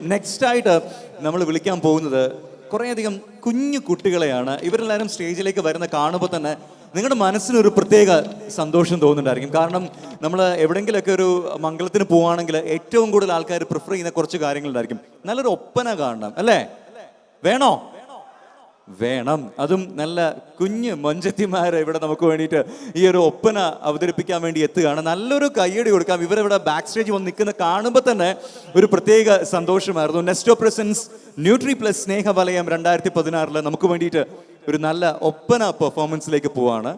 Next ആയിട്ട് നമ്മൾ വിളിക്കാൻ പോകുന്നത് കുറേയധികം കുഞ്ഞു കുട്ടികളെയാണ്. ഇവരെല്ലാവരും സ്റ്റേജിലേക്ക് വരുന്ന കാണുമ്പോൾ തന്നെ നിങ്ങളുടെ മനസ്സിനൊരു പ്രത്യേക സന്തോഷം തോന്നുന്നുണ്ടായിരിക്കും. കാരണം നമ്മൾ എവിടെയെങ്കിലുമൊക്കെ ഒരു മംഗളത്തിന് പോവുകയാണെങ്കിൽ ഏറ്റവും കൂടുതൽ ആൾക്കാർ പ്രിഫർ ചെയ്യുന്ന കുറച്ച് കാര്യങ്ങളുണ്ടായിരിക്കും. നല്ലൊരു ഒപ്പന കാണണം, അല്ലേ? വേണോ? വേണം. അതും നല്ല കുഞ്ഞ് മൊഞ്ചത്തിമാരെ ഇവിടെ നമുക്ക് വേണ്ടിയിട്ട് ഈ ഒരു ഒപ്പന അവതരിപ്പിക്കാൻ വേണ്ടി എത്തുകയാണ്. നല്ലൊരു കയ്യടി കൊടുക്കാം. ഇവരിവിടെ ബാക്ക് സ്റ്റേജ് വന്ന് നിൽക്കുന്ന കാണുമ്പോൾ തന്നെ ഒരു പ്രത്യേക സന്തോഷമായിരുന്നു. നെസ്റ്റോ പ്രസൻസ് ന്യൂട്രി പ്ലസ് സ്നേഹവലയം 2016 നമുക്ക് വേണ്ടിയിട്ട് ഒരു നല്ല ഒപ്പന പെർഫോമൻസിലേക്ക് പോവാണ്.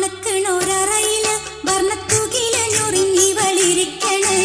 അഖിലമണക്കണൊരറയില് വർണ്ണത്തുകില ഞൊറിഞ്ഞി വളിരിക്കണ്